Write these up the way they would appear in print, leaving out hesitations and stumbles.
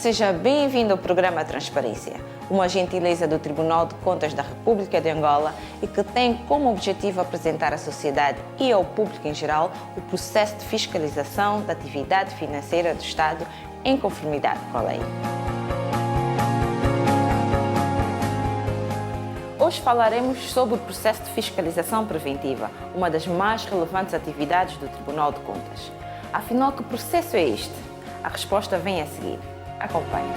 Seja bem-vindo ao programa Transparência, uma gentileza do Tribunal de Contas da República de Angola e que tem como objetivo apresentar à sociedade e ao público em geral o processo de fiscalização da atividade financeira do Estado em conformidade com a lei. Hoje falaremos sobre o processo de fiscalização preventiva, uma das mais relevantes atividades do Tribunal de Contas. Afinal, que processo é este? A resposta vem a seguir. Acompanhe.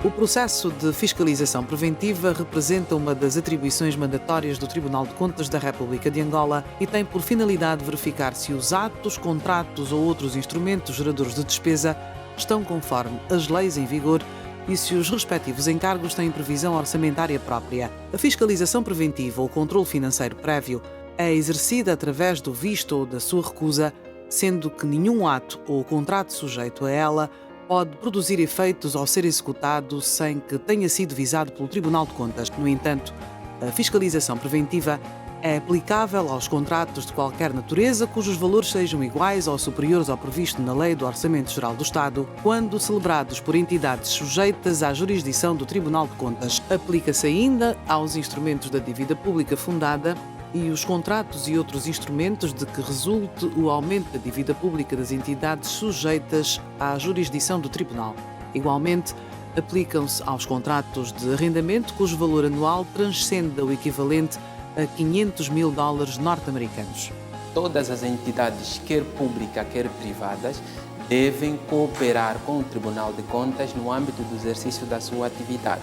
O processo de fiscalização preventiva representa uma das atribuições mandatórias do Tribunal de Contas da República de Angola e tem por finalidade verificar se os atos, contratos ou outros instrumentos geradores de despesa estão conforme as leis em vigor e se os respectivos encargos têm previsão orçamentária própria. A fiscalização preventiva ou controle financeiro prévio é exercida através do visto ou da sua recusa, sendo que nenhum ato ou contrato sujeito a ela pode produzir efeitos ao ser executado sem que tenha sido visado pelo Tribunal de Contas. No entanto, a fiscalização preventiva é aplicável aos contratos de qualquer natureza cujos valores sejam iguais ou superiores ao previsto na Lei do Orçamento Geral do Estado, quando celebrados por entidades sujeitas à jurisdição do Tribunal de Contas. Aplica-se ainda aos instrumentos da dívida pública fundada e os contratos e outros instrumentos de que resulte o aumento da dívida pública das entidades sujeitas à jurisdição do Tribunal. Igualmente, aplicam-se aos contratos de arrendamento cujo valor anual transcenda o equivalente a $500 mil norte-americanos. Todas as entidades, quer públicas, quer privadas, devem cooperar com o Tribunal de Contas no âmbito do exercício da sua atividade.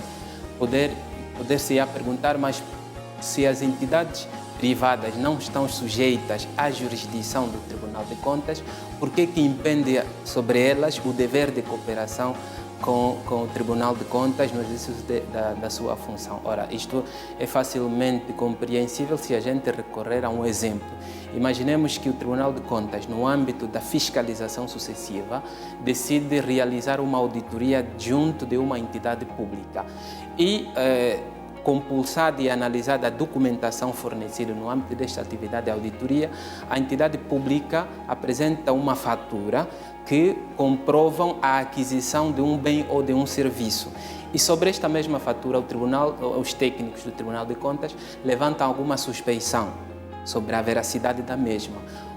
Poder-se-á perguntar, mas se as entidades privadas não estão sujeitas à jurisdição do Tribunal de Contas, por que impende sobre elas o dever de cooperação com o Tribunal de Contas no exercício da sua função? Ora, isto é facilmente compreensível se a gente recorrer a um exemplo. Imaginemos que o Tribunal de Contas, no âmbito da fiscalização sucessiva, decide realizar uma auditoria junto de uma entidade pública e compulsada e analisada a documentação fornecida no âmbito desta atividade de auditoria, a entidade pública apresenta uma fatura que comprovam a aquisição de um bem ou de um serviço. E sobre esta mesma fatura, os técnicos do Tribunal de Contas levantam alguma suspeição sobre a veracidade da mesma.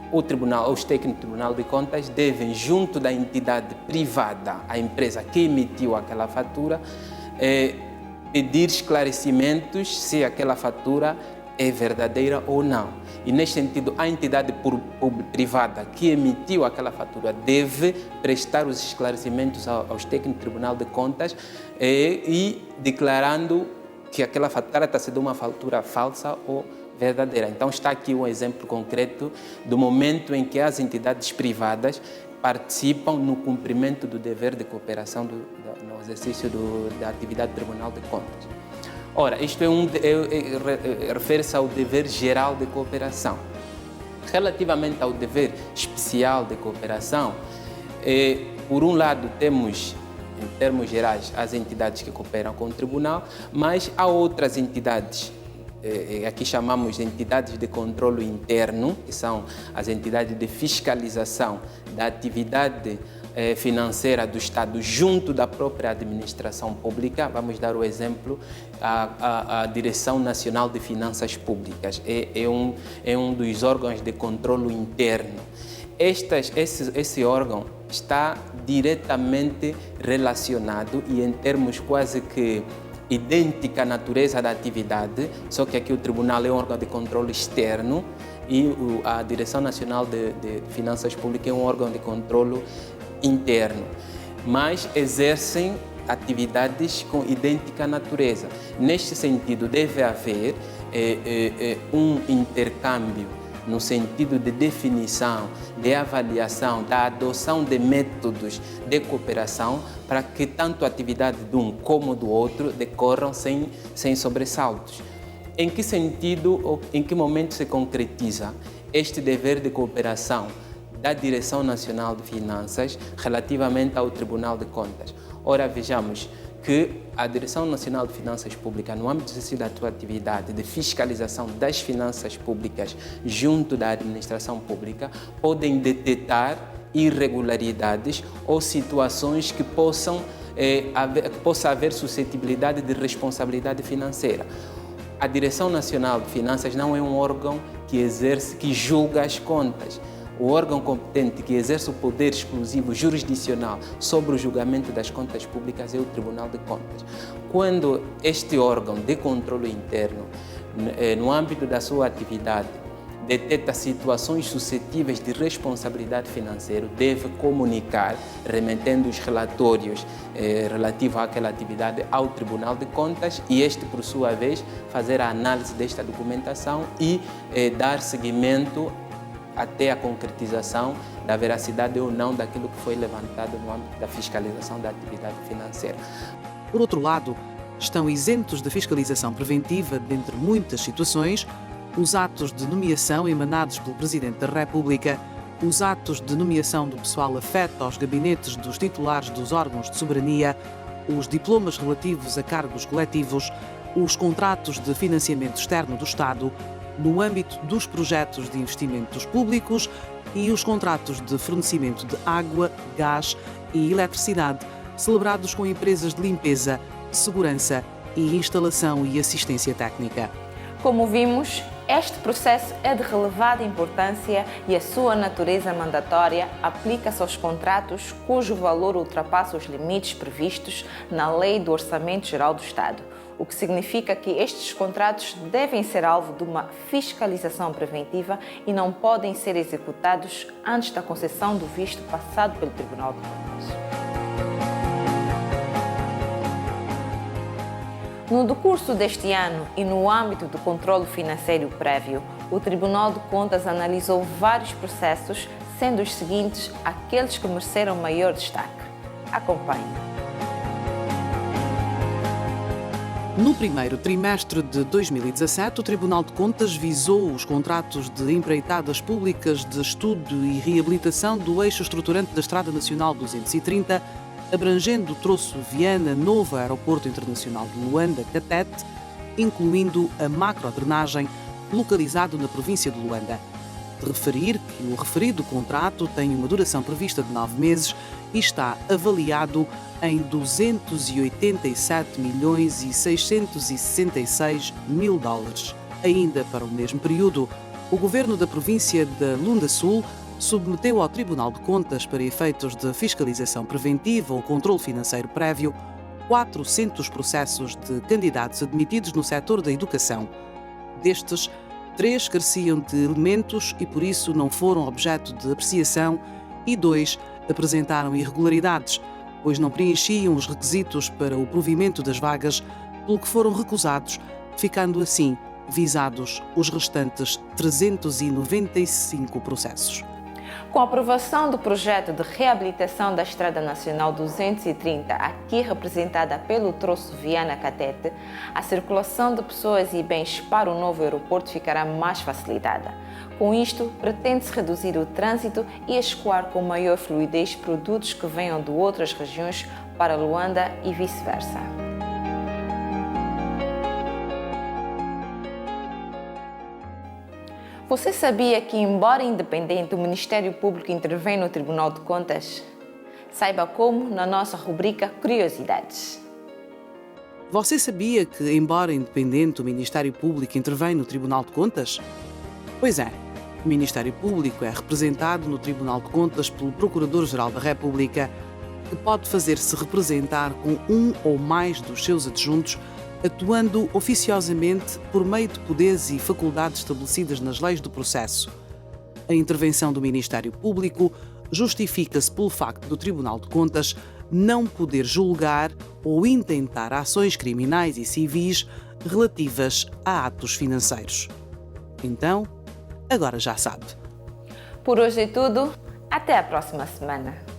Os técnicos do Tribunal de Contas devem, junto da entidade privada, a empresa que emitiu aquela fatura, pedir esclarecimentos se aquela fatura é verdadeira ou não. E, neste sentido, a entidade privada que emitiu aquela fatura deve prestar os esclarecimentos aos técnicos do Tribunal de Contas e declarando que aquela fatura está sendo uma fatura falsa ou verdadeira. Então, está aqui um exemplo concreto do momento em que as entidades privadas participam no cumprimento do dever de cooperação no exercício da atividade do Tribunal de Contas. Ora, isto refere-se ao dever geral de cooperação. Relativamente ao dever especial de cooperação, por um lado temos, em termos gerais, as entidades que cooperam com o Tribunal, mas há outras entidades, aqui chamamos de entidades de controle interno, que são as entidades de fiscalização da atividade financeira do Estado junto da própria administração pública. Vamos dar o exemplo, a Direção Nacional de Finanças Públicas. É um dos órgãos de controle interno. Esse órgão está diretamente relacionado e em termos quase que idêntica à natureza da atividade, só que aqui o Tribunal é um órgão de controle externo e a Direção Nacional de Finanças Públicas é um órgão de controle interno, mas exercem atividades com idêntica natureza. Neste sentido, deve haver um intercâmbio no sentido de definição, de avaliação, da adoção de métodos de cooperação para que tanto a atividade de um como do outro decorram sem sobressaltos. Em que sentido ou em que momento se concretiza este dever de cooperação da Direção Nacional de Finanças relativamente ao Tribunal de Contas? Ora, vejamos que a Direção Nacional de Finanças Públicas, no âmbito da sua atividade de fiscalização das finanças públicas junto da administração pública, podem detectar irregularidades ou situações que possa haver suscetibilidade de responsabilidade financeira. A Direção Nacional de Finanças não é um órgão que julga as contas. O órgão competente que exerce o poder exclusivo jurisdicional sobre o julgamento das contas públicas é o Tribunal de Contas. Quando este órgão de controle interno, no âmbito da sua atividade, detecta situações suscetíveis de responsabilidade financeira, deve comunicar, remetendo os relatórios relativos àquela atividade ao Tribunal de Contas e este, por sua vez, fazer a análise desta documentação e dar seguimento até a concretização da veracidade ou não daquilo que foi levantado no âmbito da fiscalização da atividade financeira. Por outro lado, estão isentos da fiscalização preventiva, dentre muitas situações, os atos de nomeação emanados pelo Presidente da República, os atos de nomeação do pessoal afeto aos gabinetes dos titulares dos órgãos de soberania, os diplomas relativos a cargos coletivos, os contratos de financiamento externo do Estado, no âmbito dos projetos de investimentos públicos e os contratos de fornecimento de água, gás e eletricidade celebrados com empresas de limpeza, segurança e instalação e assistência técnica. Como vimos, este processo é de relevada importância e a sua natureza mandatória aplica-se aos contratos cujo valor ultrapassa os limites previstos na Lei do Orçamento Geral do Estado, o que significa que estes contratos devem ser alvo de uma fiscalização preventiva e não podem ser executados antes da concessão do visto passado pelo Tribunal de Contas. No decurso deste ano e no âmbito do controle financeiro prévio, o Tribunal de Contas analisou vários processos, sendo os seguintes aqueles que mereceram maior destaque. Acompanhe. No primeiro trimestre de 2017, o Tribunal de Contas visou os contratos de empreitadas públicas de estudo e reabilitação do eixo estruturante da Estrada Nacional 230, abrangendo o troço Viana-Novo Aeroporto Internacional de Luanda-Catete, incluindo a macrodrenagem localizado na província de Luanda. De referir que o referido contrato tem uma duração prevista de 9 meses e está avaliado em 287.666.000 dólares. Ainda para o mesmo período, o governo da província de Lunda Sul submeteu ao Tribunal de Contas, para efeitos de fiscalização preventiva ou controle financeiro prévio, 400 processos de candidatos admitidos no setor da educação. Destes, 3 careciam de elementos e, por isso, não foram objeto de apreciação e 2 apresentaram irregularidades, pois não preenchiam os requisitos para o provimento das vagas, pelo que foram recusados, ficando assim visados os restantes 395 processos. Com a aprovação do projeto de reabilitação da Estrada Nacional 230, aqui representada pelo troço Viana-Catete, a circulação de pessoas e bens para o novo aeroporto ficará mais facilitada. Com isto, pretende-se reduzir o trânsito e escoar com maior fluidez produtos que venham de outras regiões para Luanda e vice-versa. Você sabia que, embora independente, o Ministério Público intervém no Tribunal de Contas? Saiba como na nossa rubrica Curiosidades. Você sabia que, embora independente, o Ministério Público intervém no Tribunal de Contas? Pois é, o Ministério Público é representado no Tribunal de Contas pelo Procurador-Geral da República, que pode fazer-se representar com um ou mais dos seus adjuntos, atuando oficiosamente por meio de poderes e faculdades estabelecidas nas leis do processo. A intervenção do Ministério Público justifica-se pelo facto do Tribunal de Contas não poder julgar ou intentar ações criminais e civis relativas a atos financeiros. Então, agora já sabe. Por hoje é tudo. Até a próxima semana.